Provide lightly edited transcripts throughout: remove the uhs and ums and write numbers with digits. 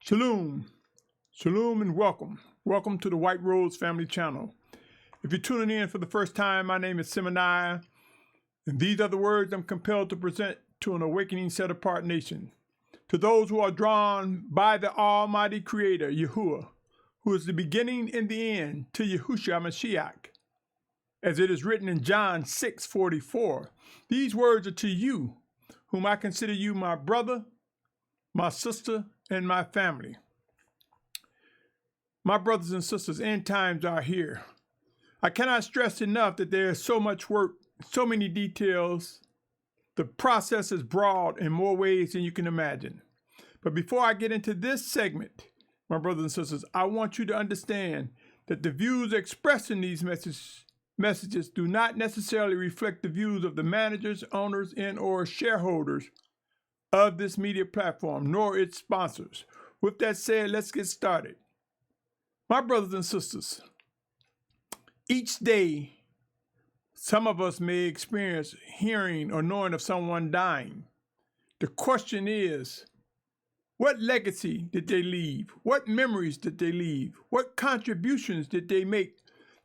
Shalom, Shalom and welcome. Welcome to the White Rose Family Channel. If you're tuning in for the first time, my name is Symmanayah, and these are the words I'm compelled to present to an awakening set-apart nation. To those who are drawn by the Almighty Creator, Yahuah, who is the beginning and the end, to Yahusha Mashiach. As it is written in John 6:44, these words are to you, whom I consider you my brother, my sister, and my family. My brothers and sisters, end times are here. I cannot stress enough that there is so much work, so many details. The process is broad in more ways than you can imagine. But before I get into this segment, my brothers and sisters, I want you to understand that the views expressed in these messages do not necessarily reflect the views of the managers, owners, and/or shareholders of this media platform, nor its sponsors. With that said, let's get started. My brothers and sisters, each day, some of us may experience hearing or knowing of someone dying. The question is, what legacy did they leave? What memories did they leave? What contributions did they make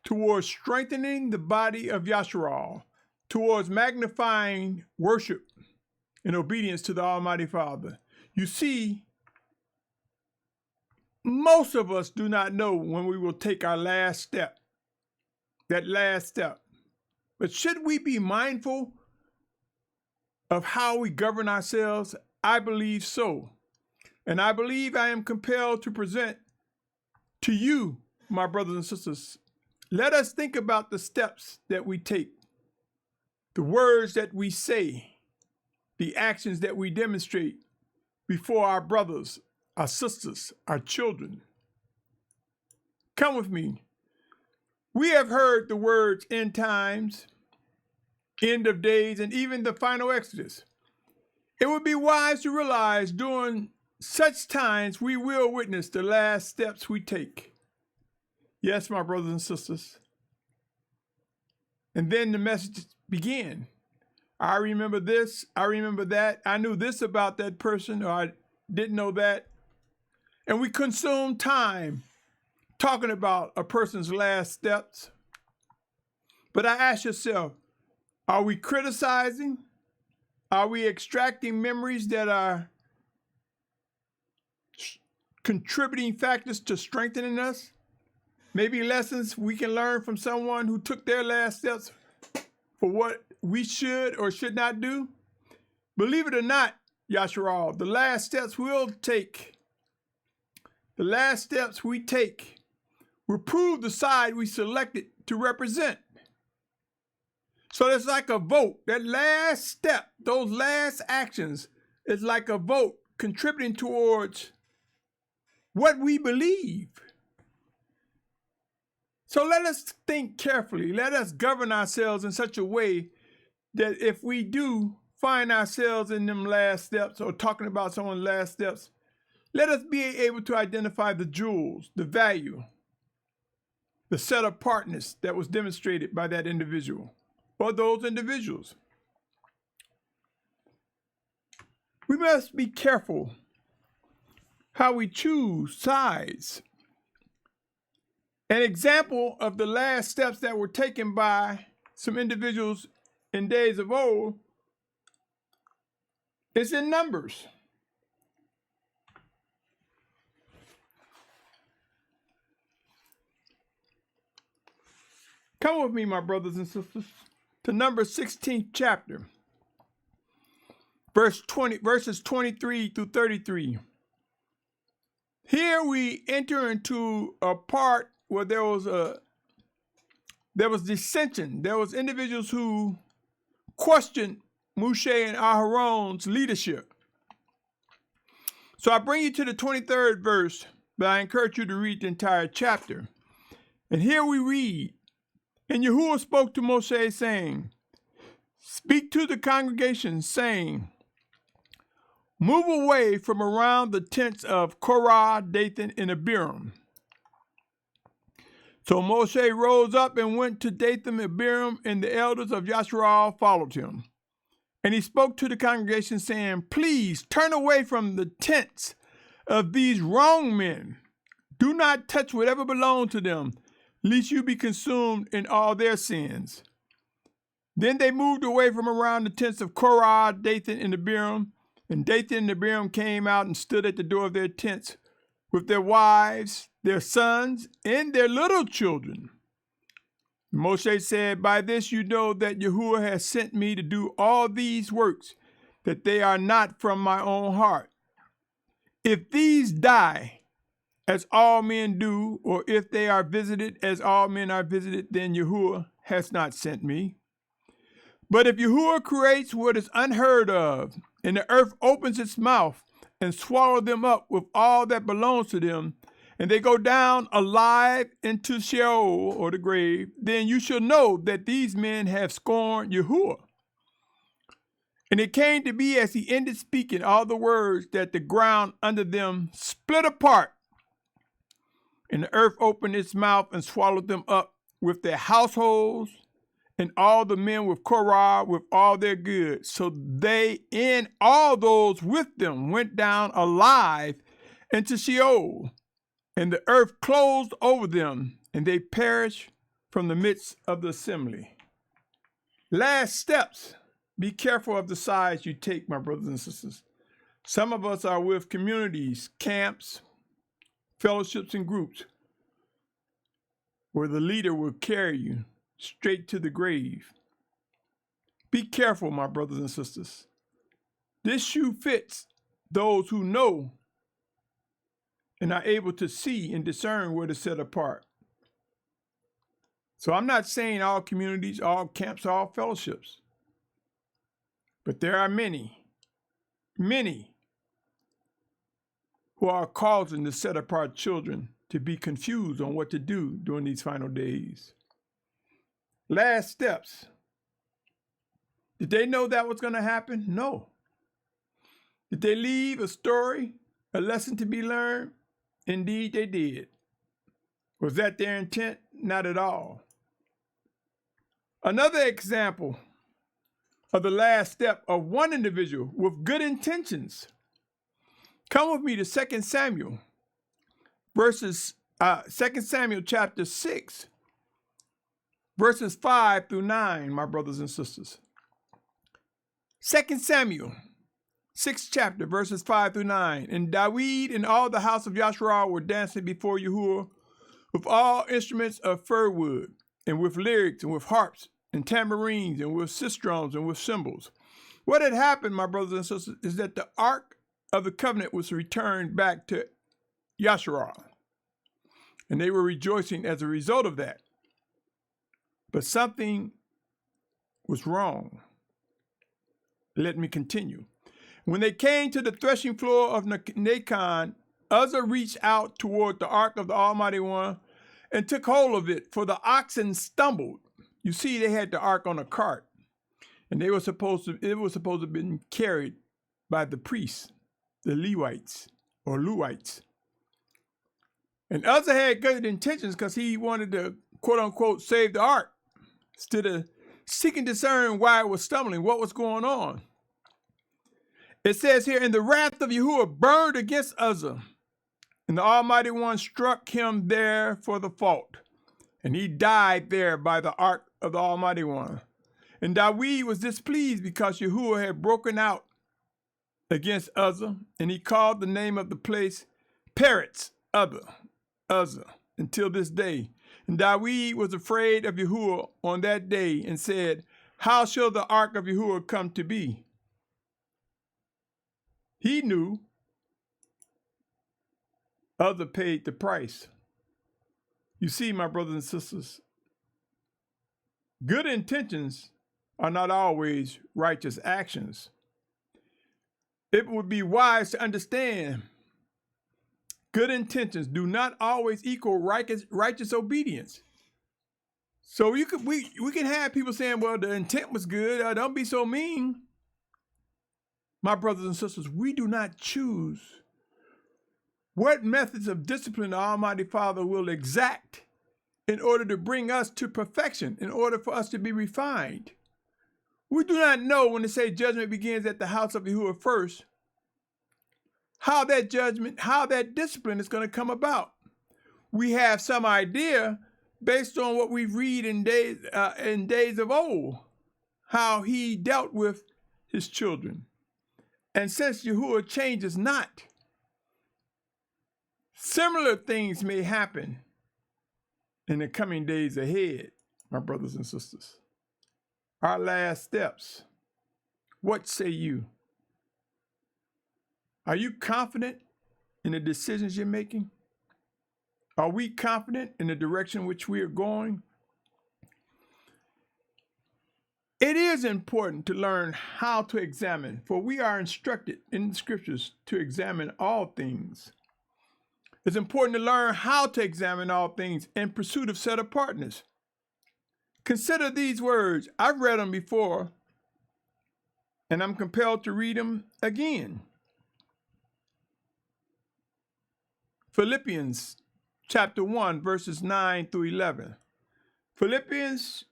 towards strengthening the body of Yashar'al, towards magnifying worship in obedience to the Almighty Father? You see, most of us do not know when we will take our last step, that last step. But should we be mindful of how we govern ourselves? I believe so. And I believe I am compelled to present to you, my brothers and sisters, let us think about the steps that we take, the words that we say, the actions that we demonstrate before our brothers, our sisters, our children. Come with me. We have heard the words end times, end of days, and even the final exodus. It would be wise to realize during such times we will witness the last steps we take. Yes, my brothers and sisters. And then the message began. I remember this, I remember that, I knew this about that person, or I didn't know that. And we consume time talking about a person's last steps. But I ask yourself, are we criticizing? Are we extracting memories that are contributing factors to strengthening us? Maybe lessons we can learn from someone who took their last steps for what we should or should not do? Believe it or not, Yashar'al, the last steps we take will prove the side we selected to represent. So it's like a vote. That last step, those last actions, is like a vote contributing towards what we believe. So let us think carefully. Let us govern ourselves in such a way that if we do find ourselves in them last steps or talking about someone's last steps, let us be able to identify the jewels, the value, the set apartness that was demonstrated by that individual or those individuals. We must be careful how we choose sides. An example of the last steps that were taken by some individuals in days of old is in Numbers. Come with me, my brothers and sisters, to Numbers 16th chapter, verses 23 through 33. Here we enter into a part where there was dissension. There was individuals who questioned Moshe and Aharon's leadership. So I bring you to the 23rd verse, but I encourage you to read the entire chapter. And here we read, and Yahuwah spoke to Moshe, saying, speak to the congregation, saying, move away from around the tents of Korah, Dathan, and Abiram. So Moshe rose up and went to Dathan, Abiram, and the elders of Yashar'al followed him. And he spoke to the congregation, saying, please turn away from the tents of these wrong men. Do not touch whatever belongs to them, lest you be consumed in all their sins. Then they moved away from around the tents of Korah, Dathan, and Abiram. And Dathan and Abiram came out and stood at the door of their tents with their wives, their sons, and their little children. Moshe said, by this you know that Yahuwah has sent me to do all these works, that they are not from my own heart. If these die, as all men do, or if they are visited as all men are visited, then Yahuwah has not sent me. But if Yahuwah creates what is unheard of, and the earth opens its mouth and swallows them up with all that belongs to them, and they go down alive into Sheol, or the grave, then you shall know that these men have scorned Yahuwah. And it came to be as he ended speaking all the words that the ground under them split apart, and the earth opened its mouth and swallowed them up with their households, and all the men with Korah with all their goods. So they and all those with them went down alive into Sheol, and the earth closed over them, and they perished from the midst of the assembly. Last steps. Be careful of the sides you take, my brothers and sisters. Some of us are with communities, camps, fellowships, and groups where the leader will carry you straight to the grave. Be careful, my brothers and sisters. This shoe fits those who know and are able to see and discern what is set apart. So I'm not saying all communities, all camps, all fellowships. But there are many who are causing the set apart children to be confused on what to do during these final days. Last steps. Did they know that was going to happen? No. Did they leave a story, a lesson to be learned? Indeed, they did. Was that their intent? Not at all. Another example of the last step of one individual with good intentions. Come with me to 2 Samuel, 2 Samuel chapter 6, verses 5 through 9, my brothers and sisters. 2 Samuel, 6th chapter, verses 5 through 9. And David and all the house of Yashar'al were dancing before Yahuwah with all instruments of fir wood, and with lyrics, and with harps, and tambourines, and with sistrums, and with cymbals. What had happened, my brothers and sisters, is that the Ark of the Covenant was returned back to Yashar'al, and they were rejoicing as a result of that. But something was wrong. Let me continue. When they came to the threshing floor of Nacon, Uzzah reached out toward the Ark of the Almighty One and took hold of it, for the oxen stumbled. You see, they had the ark on a cart, and it was supposed to have been carried by the priests, the Levites or Lewites. And Uzzah had good intentions because he wanted to, quote unquote, save the ark, instead of seeking to discern why it was stumbling, what was going on. It says here, and the wrath of Yahuwah burned against Uzzah, and the Almighty One struck him there for the fault, and he died there by the ark of the Almighty One. And David was displeased because Yahuwah had broken out against Uzzah, and he called the name of the place Peretz Uzzah, until this day. And David was afraid of Yahuwah on that day, and said, how shall the ark of Yahuwah come to be? He knew Uzzah paid the price. You see, my brothers and sisters, good intentions are not always righteous actions. It would be wise to understand good intentions do not always equal righteous obedience. So we can have people saying, well, the intent was good. Don't be so mean. My brothers and sisters, we do not choose what methods of discipline the Almighty Father will exact in order to bring us to perfection, in order for us to be refined. We do not know when they say judgment begins at the house of Yahuwah first, how that judgment, how that discipline is going to come about. We have some idea based on what we read in days of old, how he dealt with his children. And since Yahuwah changes not, similar things may happen in the coming days ahead, my brothers and sisters. Our last steps. What say you? Are you confident in the decisions you're making? Are we confident in the direction which we are going? It is important to learn how to examine, for we are instructed in the scriptures to examine all things. It's important to learn how to examine all things in pursuit of set apartness. Consider these words. I've read them before, and I'm compelled to read them again. Philippians chapter 1, verses 9 through 11. Philippians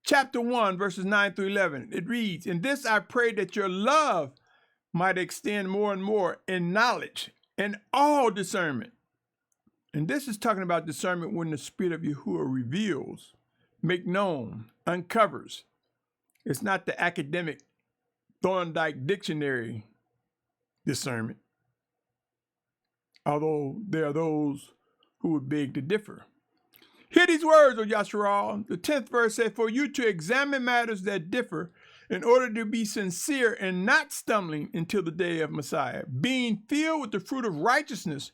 chapter 1, verses 9 through 11. It reads, "In this I pray that your love might extend more and more in knowledge and all discernment." And this is talking about discernment when the Spirit of Yahuwah reveals, make known, uncovers. It's not the academic Thorndike dictionary discernment, although there are those who would beg to differ. Hear these words, O Yashar'al. The 10th verse says, "For you to examine matters that differ in order to be sincere and not stumbling until the day of Messiah, being filled with the fruit of righteousness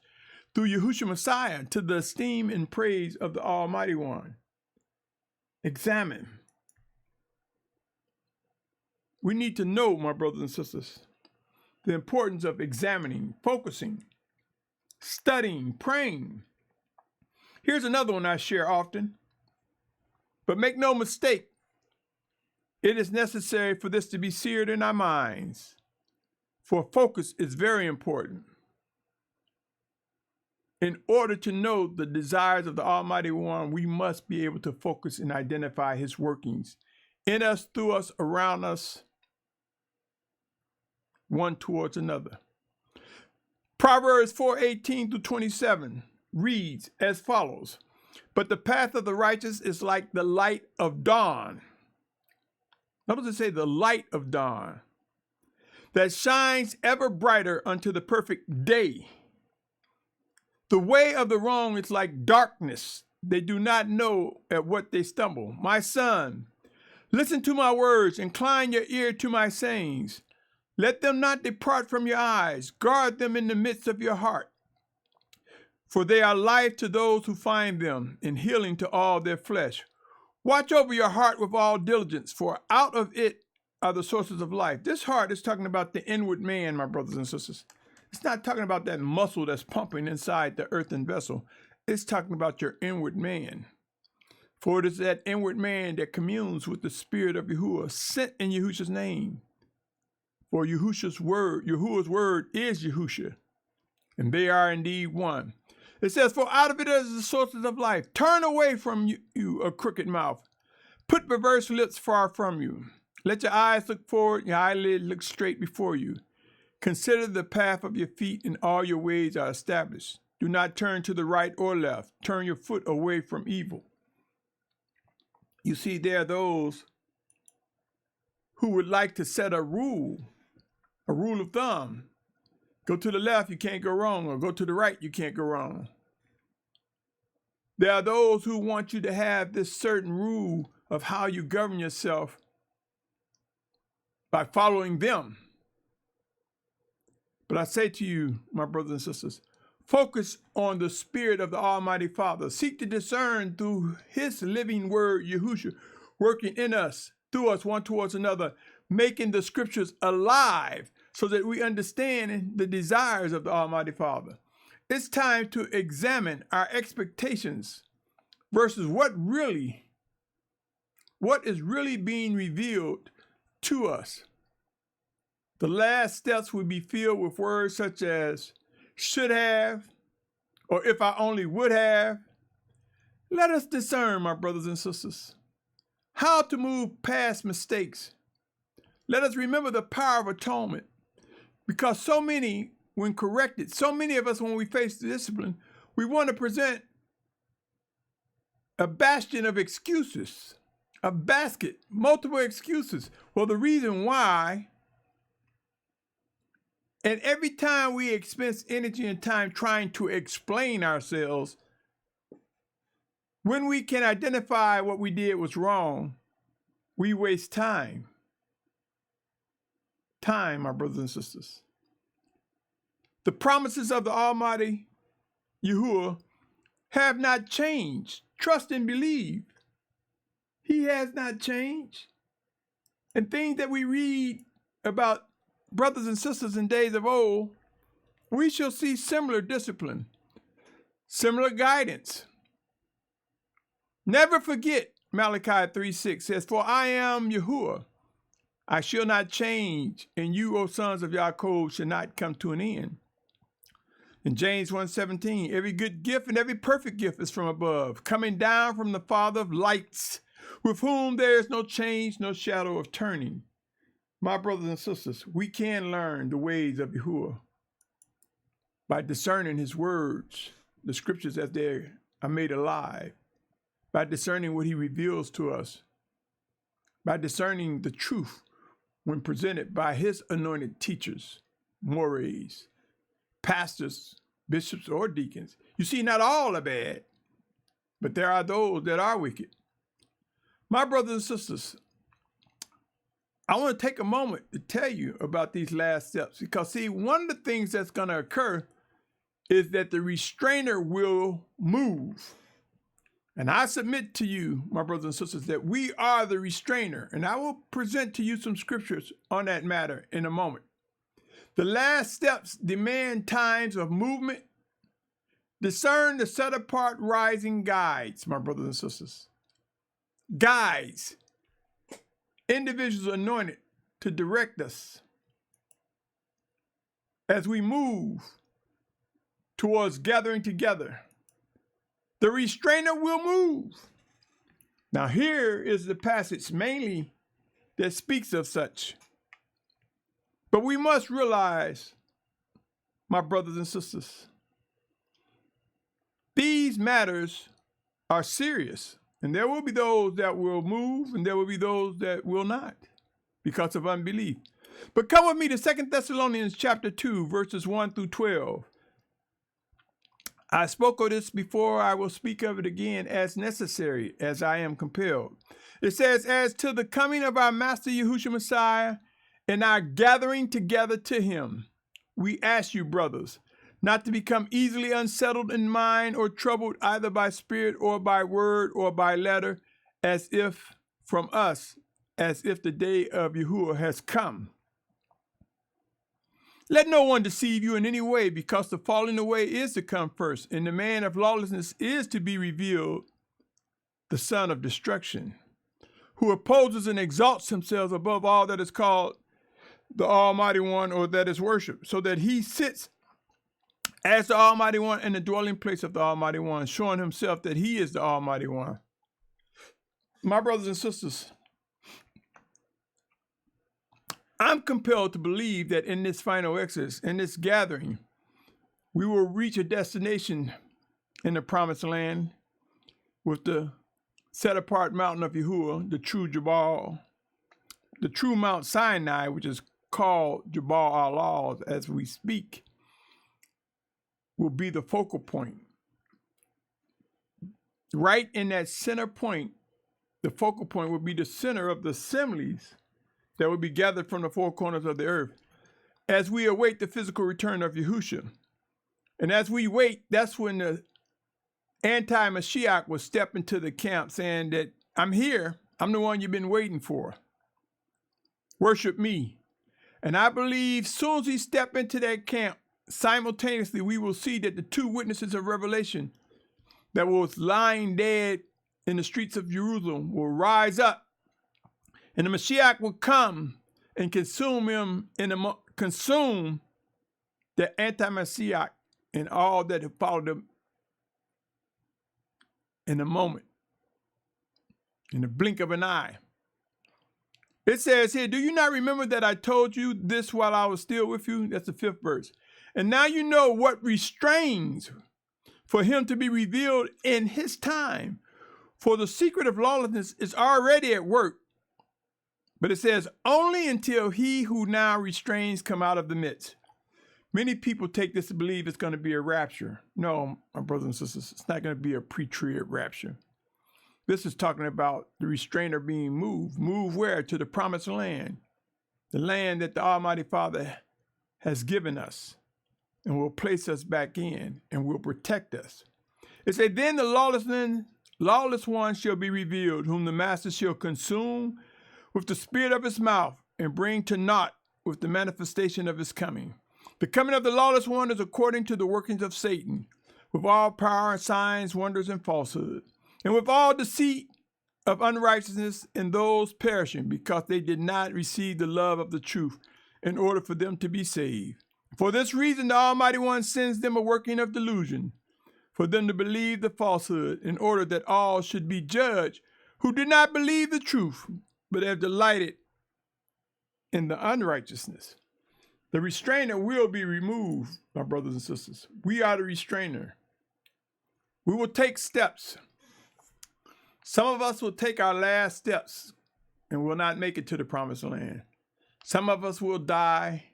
through Yahusha Messiah, to the esteem and praise of the Almighty One." Examine. We need to know, my brothers and sisters, the importance of examining, focusing, studying, praying. Here's another one I share often. But make no mistake, it is necessary for this to be seared in our minds, for focus is very important. In order to know the desires of the Almighty One, we must be able to focus and identify his workings in us, through us, around us, one towards another. Proverbs 4:18 through 27 reads as follows, "But the path of the righteous is like the light of dawn." Notice it say the light of dawn, that shines ever brighter unto the perfect day. The way of the wrong is like darkness. They do not know at what they stumble. My son, listen to my words, incline your ear to my sayings. Let them not depart from your eyes. Guard them in the midst of your heart. For they are life to those who find them, and healing to all their flesh. Watch over your heart with all diligence, for out of it are the sources of life. This heart is talking about the inward man, my brothers and sisters. It's not talking about that muscle that's pumping inside the earthen vessel. It's talking about your inward man. For it is that inward man that communes with the Spirit of Yahuwah, sent in Yahusha's name. For Yahusha's word, Yahuwah's word is Yahusha, and they are indeed one. It says, "For out of it is the sources of life. Turn away from you a crooked mouth. Put perverse lips far from you. Let your eyes look forward, your eyelids look straight before you. Consider the path of your feet, and all your ways are established. Do not turn to the right or left. Turn your foot away from evil." You see, there are those who would like to set a rule of thumb. Go to the left, you can't go wrong, or go to the right, you can't go wrong. There are those who want you to have this certain rule of how you govern yourself by following them. But I say to you, my brothers and sisters, focus on the Spirit of the Almighty Father. Seek to discern through his living word, Yahusha, working in us, through us, one towards another, making the scriptures alive so that we understand the desires of the Almighty Father. It's time to examine our expectations versus what is really being revealed to us. The last steps will be filled with words such as should have, or if I only would have. Let us discern, my brothers and sisters, how to move past mistakes. Let us remember the power of atonement, because so many when corrected. So many of us, when we face discipline, we want to present a bastion of excuses, a basket, multiple excuses. Well, the reason why, and every time we expense energy and time trying to explain ourselves, when we can identify what we did was wrong, we waste time. Time, my brothers and sisters. The promises of the Almighty Yahuah have not changed. Trust and believe. He has not changed. And things that we read about brothers and sisters in days of old, we shall see similar discipline, similar guidance. Never forget, Malachi 3:6 says, "For I am Yahuah, I shall not change, and you, O sons of Yaakov, shall not come to an end." In James 1:17, every good gift and every perfect gift is from above, coming down from the Father of lights, with whom there is no change, no shadow of turning. My brothers and sisters, we can learn the ways of Yahuah by discerning his words, the scriptures as they are made alive, by discerning what he reveals to us, by discerning the truth when presented by his anointed teachers, mores, pastors, bishops, or deacons. You see, not all are bad, but there are those that are wicked. My brothers and sisters, I want to take a moment to tell you about these last steps, because see, one of the things that's going to occur is that the restrainer will move. And I submit to you, my brothers and sisters, that we are the restrainer. And I will present to you some scriptures on that matter in a moment. The last steps demand times of movement. Discern the set-apart rising guides, my brothers and sisters. Guides. Individuals anointed to direct us as we move towards gathering together. The restrainer will move. Now here is the passage mainly that speaks of such. But we must realize, my brothers and sisters, these matters are serious. And there will be those that will move, and there will be those that will not because of unbelief. But come with me to 2 Thessalonians chapter 2, verses 1 through 12. I spoke of this before. I will speak of it again as necessary, as I am compelled. It says, "As to the coming of our Master Yahushua Messiah and our gathering together to him, we ask you, brothers, not to become easily unsettled in mind or troubled either by spirit or by word or by letter, as if from us, as if the day of Yahuah has come. Let no one deceive you in any way, because the falling away is to come first, and the man of lawlessness is to be revealed, the son of destruction, who opposes and exalts himself above all that is called the Almighty One or that is worshipped, so that he sits as the Almighty One in the dwelling place of the Almighty One, showing himself that he is the Almighty One." My brothers and sisters, I'm compelled to believe that in this final exodus, in this gathering, we will reach a destination in the promised land with the set-apart mountain of Yahuah, the true Jabal, the true Mount Sinai, which is called Jabal Allah as we speak, will be the focal point. Right in that center point, the focal point will be the center of the assemblies that will be gathered from the four corners of the earth as we await the physical return of Yahusha. And as we wait, that's when the anti-Mashiach will step into the camp saying that I'm here, I'm the one you've been waiting for. Worship me. And I believe as soon as he step into that camp, simultaneously we will see that the two witnesses of Revelation that was lying dead in the streets of Jerusalem will rise up, and the Mashiach will come and consume him consume the anti-Mashiach and all that have followed him in a moment, in the blink of an eye. It says here, do you not remember that I told you this while I was still with you? That's the 5th verse. And now you know what restrains for him to be revealed in his time. For the secret of lawlessness is already at work. But it says, only until he who now restrains come out of the midst. Many people take this to believe it's going to be a rapture. No, my brothers and sisters, it's not going to be a pre-trib rapture. This is talking about the restrainer being moved. Move where? To the promised land. The land that the Almighty Father has given us and will place us back in and will protect us. It says, then the lawless one shall be revealed, whom the master shall consume with the spirit of his mouth and bring to naught with the manifestation of his coming. The coming of the lawless one is according to the workings of Satan, with all power and signs, wonders, and falsehood, and with all deceit of unrighteousness in those perishing, because they did not receive the love of the truth in order for them to be saved. For this reason, the Almighty One sends them a working of delusion, for them to believe the falsehood, in order that all should be judged who did not believe the truth, but have delighted in the unrighteousness. The restrainer will be removed, my brothers and sisters. We are the restrainer. We will take steps. Some of us will take our last steps and will not make it to the promised land. Some of us will die,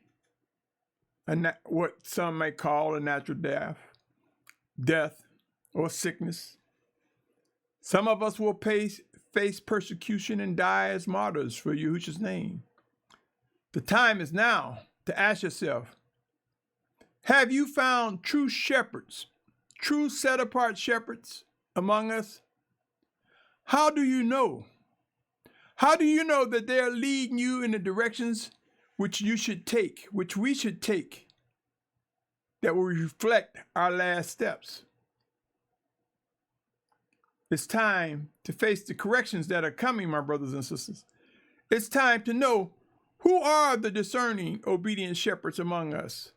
what some may call a natural death or sickness. Some of us will face persecution and die as martyrs for Yahusha's name. The time is now to ask yourself, have you found true shepherds, true set-apart shepherds among us? How do you know? How do you know that they're leading you in the directions which you should take, which we should take, that will reflect our last steps? It's time to face the corrections that are coming, my brothers and sisters. It's time to know who are the discerning, obedient shepherds among us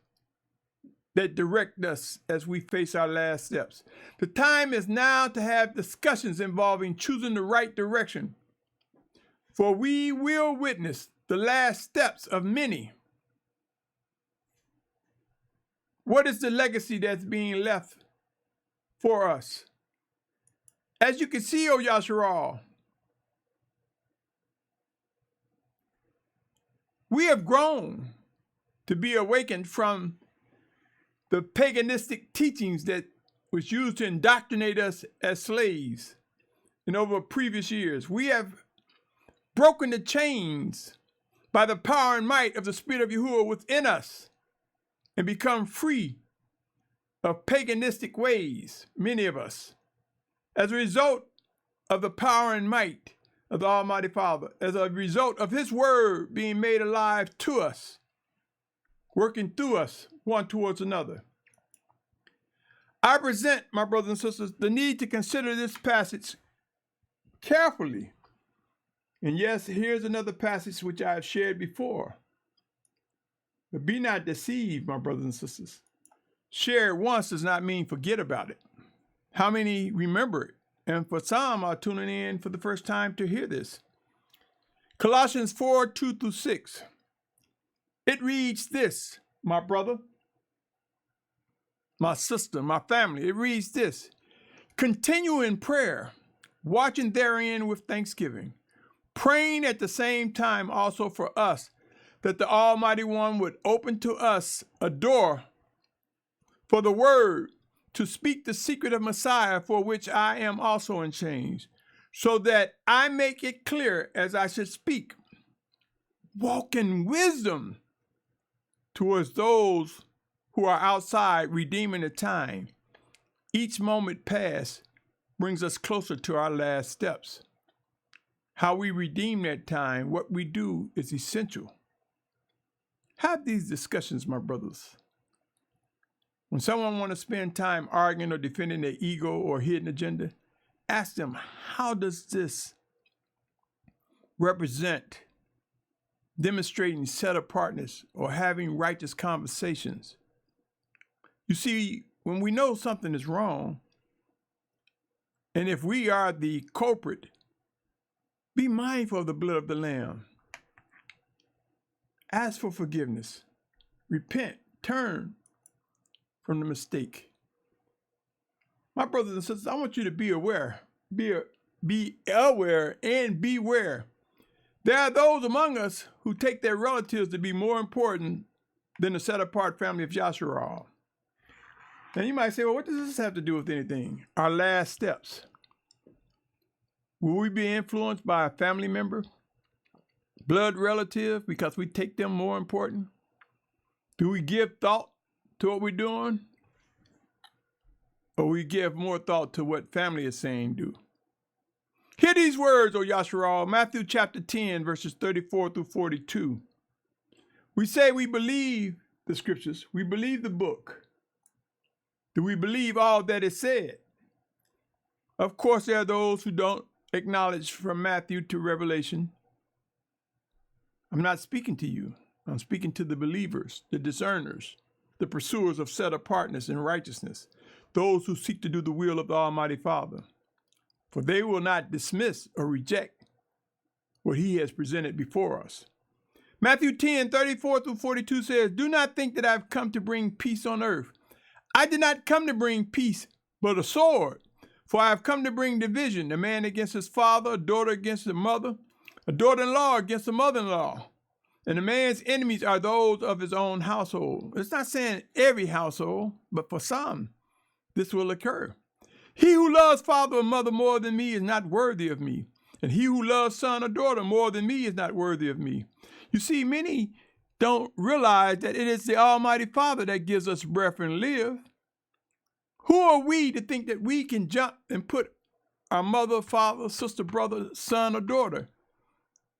that direct us as we face our last steps. The time is now to have discussions involving choosing the right direction, for we will witness the last steps of many. What is the legacy that's being left for us? As you can see, O Yashar'al, we have grown to be awakened from the paganistic teachings that was used to indoctrinate us as slaves in over previous years. We have broken the chains by the power and might of the Spirit of Yahuah within us and become free of paganistic ways, many of us, as a result of the power and might of the Almighty Father, as a result of His Word being made alive to us, working through us, one towards another. I present, my brothers and sisters, the need to consider this passage carefully. And yes, here's another passage which I have shared before. But be not deceived, my brothers and sisters. Share it once does not mean forget about it. How many remember it? And for some are tuning in for the first time to hear this. Colossians 4:2-6. It reads this, my brother, my sister, my family. It reads this: continue in prayer, watching therein with thanksgiving, praying at the same time also for us, that the Almighty One would open to us a door for the word to speak the secret of Messiah, for which I am also in chains, so that I make it clear as I should speak. Walk in wisdom towards those who are outside, redeeming the time. Each moment passed brings us closer to our last steps. How we redeem that time, what we do, is essential. Have these discussions, my brothers. When someone wants to spend time arguing or defending their ego or hidden agenda, ask them, how does this represent demonstrating set-apartness or having righteous conversations? You see, when we know something is wrong, and if we are the culprit, be mindful of the blood of the Lamb. Ask for forgiveness. Repent. Turn from the mistake. My brothers and sisters, I want you to be aware. Be aware and beware. There are those among us who take their relatives to be more important than the set-apart family of Yashar'al. Now you might say, well, what does this have to do with anything? Our last steps. Will we be influenced by a family member, blood relative, because we take them more important? Do we give thought to what we're doing? Or we give more thought to what family is saying do? Hear these words, O Yashar'al, Matthew chapter 10, verses 34 through 42. We say we believe the scriptures. We believe the book. Do we believe all that is said? Of course, there are those who don't acknowledge from Matthew to Revelation. I'm not speaking to you. I'm speaking to the believers, the discerners, the pursuers of set-apartness and righteousness, those who seek to do the will of the Almighty Father. For they will not dismiss or reject what he has presented before us. Matthew 10, 34 through 42 says, do not think that I've come to bring peace on earth. I did not come to bring peace, but a sword. For I have come to bring division, a man against his father, a daughter against the mother, a daughter-in-law against the mother-in-law. And a man's enemies are those of his own household. It's not saying every household, but for some, this will occur. He who loves father or mother more than me is not worthy of me. And he who loves son or daughter more than me is not worthy of me. You see, many don't realize that it is the Almighty Father that gives us breath and live. Who are we to think that we can jump and put our mother, father, sister, brother, son, or daughter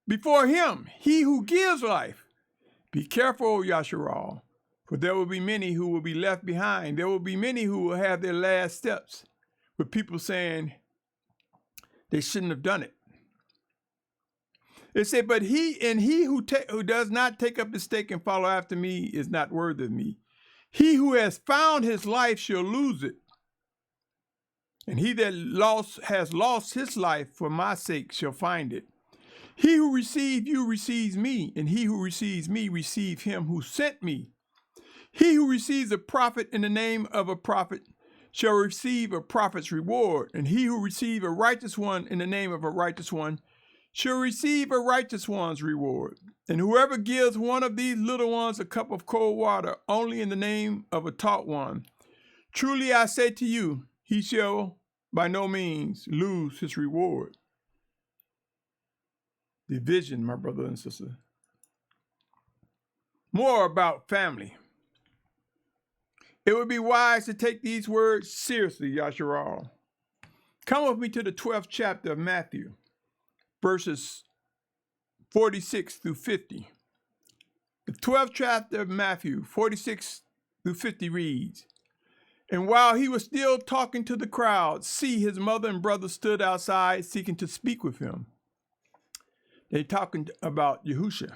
before him, he who gives life? Be careful, O Yashar'al, for there will be many who will be left behind. There will be many who will have their last steps with people saying they shouldn't have done it. It said, but he who does not take up his stake and follow after me is not worthy of me. He who has found his life shall lose it. And he that has lost his life for my sake shall find it. He who receives you receives me, and he who receives me receives him who sent me. He who receives a prophet in the name of a prophet shall receive a prophet's reward, and he who receives a righteous one in the name of a righteous one shall receive a righteous one's reward. And whoever gives one of these little ones a cup of cold water only in the name of a taught one, truly I say to you, he shall by no means lose his reward. Division, my brother and sister. More about family. It would be wise to take these words seriously, Yashar'al. Come with me to the 12th chapter of Matthew, verses 46 through 50. The 12th chapter of Matthew, 46 through 50 reads, and while he was still talking to the crowd, see, his mother and brother stood outside seeking to speak with him. They're talking about Yahusha.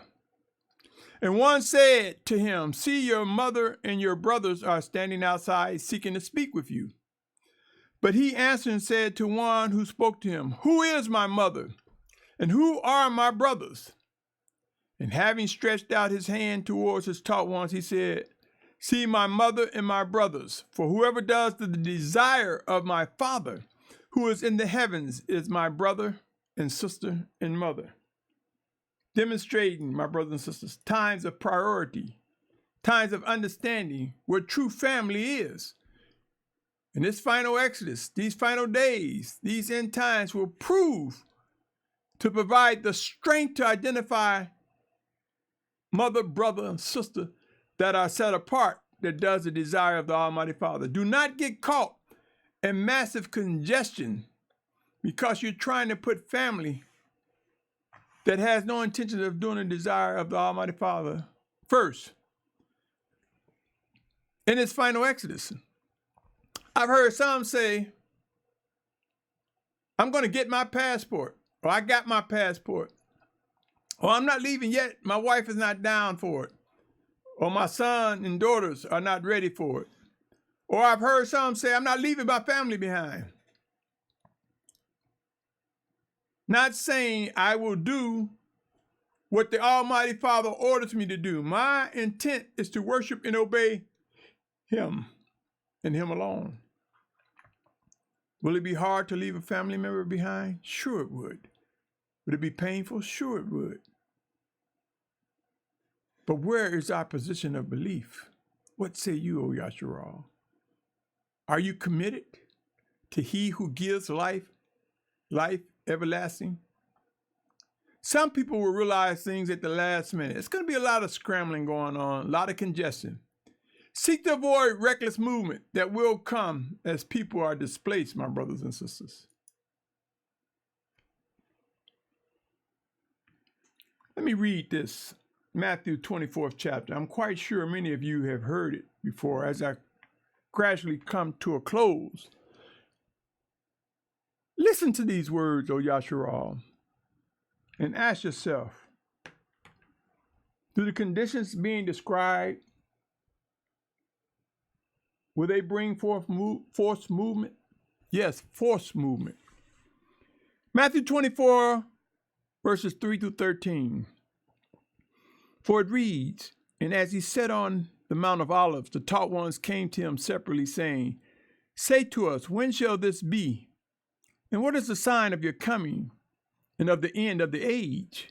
And one said to him, see, your mother and your brothers are standing outside seeking to speak with you. But he answered and said to one who spoke to him, who is my mother? And who are my brothers? And having stretched out his hand towards his taught ones, he said, see my mother and my brothers, for whoever does the desire of my Father who is in the heavens is my brother and sister and mother. Demonstrating, my brothers and sisters, times of priority, times of understanding what true family is. In this final Exodus, these final days, these end times will prove to provide the strength to identify mother, brother, and sister that are set apart, that does the desire of the Almighty Father. Do not get caught in massive congestion because you're trying to put family that has no intention of doing the desire of the Almighty Father first. In this final Exodus, I've heard some say, I'm going to get my passport, or I got my passport, or I'm not leaving yet, my wife is not down for it, or my son and daughters are not ready for it. Or I've heard some say, I'm not leaving my family behind. Not saying I will do what the Almighty Father orders me to do. My intent is to worship and obey Him and Him alone. Will it be hard to leave a family member behind? Sure it would. Would it be painful? Sure it would. But where is our position of belief? What say you, O Yashar'al? Are you committed to He who gives life everlasting? Some people will realize things at the last minute. It's going to be a lot of scrambling going on, a lot of congestion. Seek to avoid reckless movement that will come as people are displaced, my brothers and sisters. Let me read this, Matthew 24th chapter. I'm quite sure many of you have heard it before as I gradually come to a close. Listen to these words, O Yashar'al, and ask yourself, do the conditions being described, will they bring forth forced movement? Yes, forced movement. Matthew 24, verses 3 through 13. For it reads, and as he sat on the Mount of Olives, the taught ones came to him separately, saying, say to us, when shall this be? And what is the sign of your coming and of the end of the age?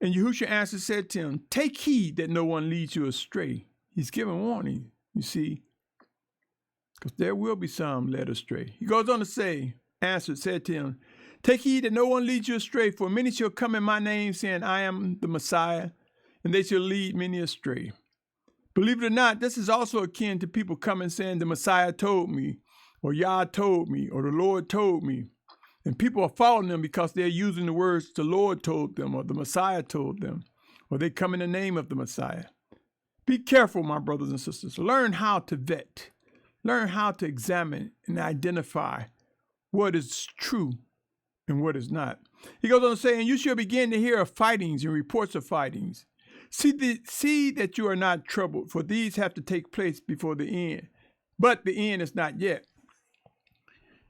And Yahusha answered, said to him, take heed that no one leads you astray. He's giving warning, you see, because there will be some led astray. He goes on to say, answered, said to him, take heed that no one leads you astray, for many shall come in my name, saying, I am the Messiah, and they shall lead many astray. Believe it or not, this is also akin to people coming saying, the Messiah told me, or Yah told me, or the Lord told me. And people are following them because they're using the words the Lord told them, or the Messiah told them, or they come in the name of the Messiah. Be careful, my brothers and sisters. Learn how to vet. Learn how to examine and identify what is true and what is not. He goes on to say, and you shall begin to hear of fightings and reports of fightings. See that you are not troubled, for these have to take place before the end. But the end is not yet.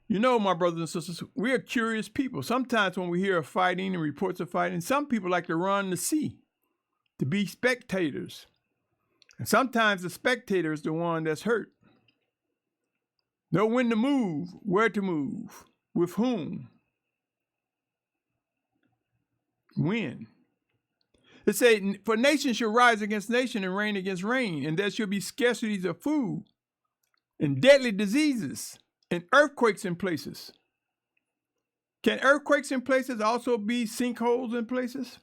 You know, my brothers and sisters, we are curious people. Sometimes when we hear of fighting and reports of fighting, some people like to run to see, to be spectators. And sometimes the spectator is the one that's hurt. Know when to move, where to move, with whom, when. It says, for nation shall rise against nation and reign against reign, and there shall be scarcities of food and deadly diseases and earthquakes in places. Can earthquakes in places also be sinkholes in places?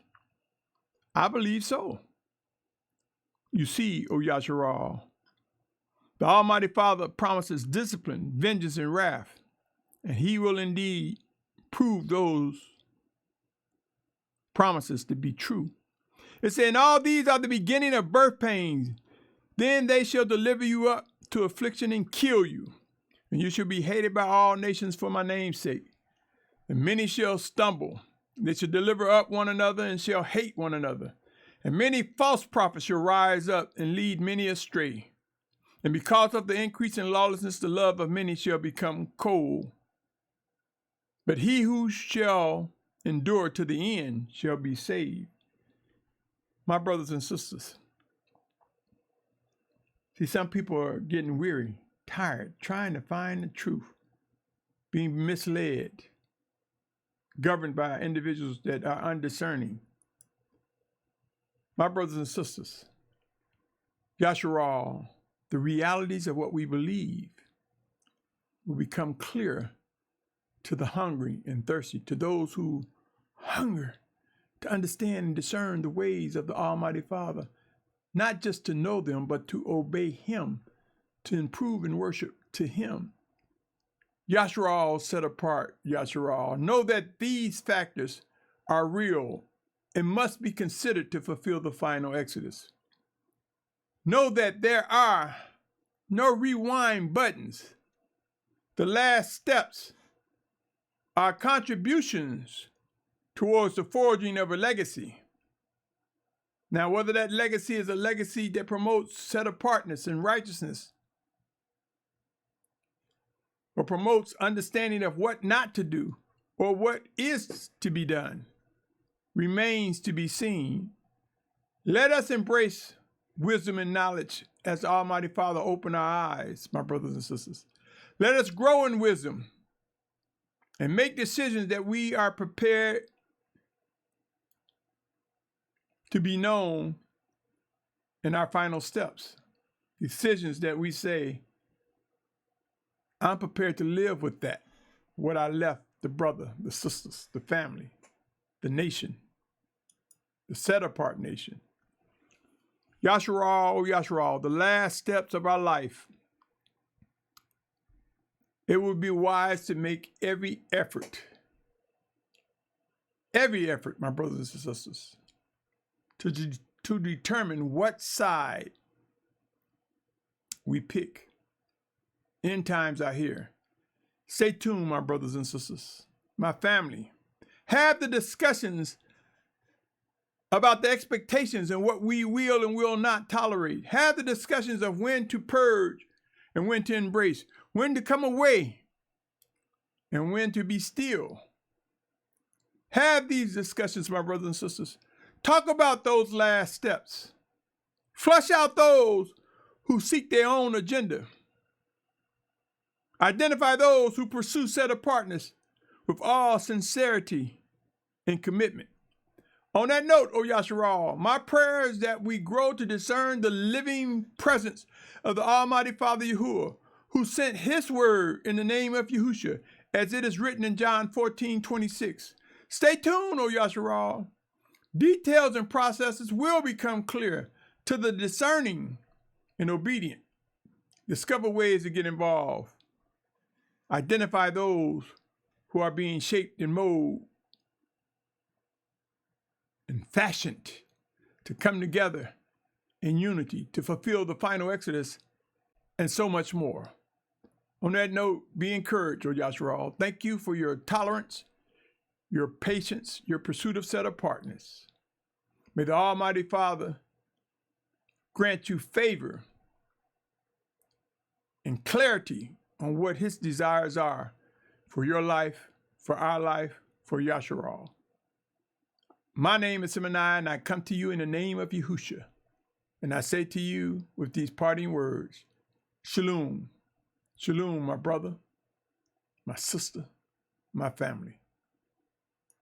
I believe so. You see, O Yashar'al, the Almighty Father promises discipline, vengeance, and wrath, and He will indeed prove those promises to be true. It said, and all these are the beginning of birth pains. Then they shall deliver you up to affliction and kill you. And you shall be hated by all nations for my name's sake. And many shall stumble. They shall deliver up one another and shall hate one another. And many false prophets shall rise up and lead many astray. And because of the increase in lawlessness, the love of many shall become cold. But he who shall endure to the end shall be saved. My brothers and sisters, see, some people are getting weary, tired, trying to find the truth, being misled, governed by individuals that are undiscerning. My brothers and sisters, Yashar'al, the realities of what we believe will become clear to the hungry and thirsty, to those who hunger to understand and discern the ways of the Almighty Father, not just to know them, but to obey Him, to improve and worship to Him. Yashar'al, set apart, Yashar'al. Know that these factors are real and must be considered to fulfill the final exodus. Know that there are no rewind buttons. The last steps are contributions towards the forging of a legacy. Now, whether that legacy is a legacy that promotes set-apartness and righteousness, or promotes understanding of what not to do, or what is to be done, remains to be seen. Let us embrace wisdom and knowledge as the Almighty Father open our eyes, my brothers and sisters. Let us grow in wisdom and make decisions that we are prepared to be known in our final steps. Decisions that we say, I'm prepared to live with that, what I left the brother, the sisters, the family, the nation, the set-apart nation. Yashar'al, oh Yashar'al, the last steps of our life. It would be wise to make every effort, my brothers and sisters, to determine what side we pick. End times are here. Stay tuned, my brothers and sisters, my family. Have the discussions about the expectations and what we will and will not tolerate. Have the discussions of when to purge and when to embrace, when to come away and when to be still. Have these discussions, my brothers and sisters. Talk about those last steps. Flush out those who seek their own agenda. Identify those who pursue set-apartness with all sincerity and commitment. On that note, O Yashar'al, my prayer is that we grow to discern the living presence of the Almighty Father Yahuah, who sent His Word in the name of Yahusha, as it is written in John 14:26. Stay tuned, O Yashar'al. Details and processes will become clear to the discerning and obedient. Discover ways to get involved. Identify those who are being shaped and molded and fashioned to come together in unity to fulfill the final exodus and so much more. On that note, be encouraged, O Yashar'al. Thank you for your tolerance, your patience, your pursuit of set-apartness. May the Almighty Father grant you favor and clarity on what His desires are for your life, for our life, for Yashar'al. My name is Symmanayah, and I come to you in the name of Yahusha. And I say to you with these parting words, Shalum. Shalom, my brother, my sister, my family.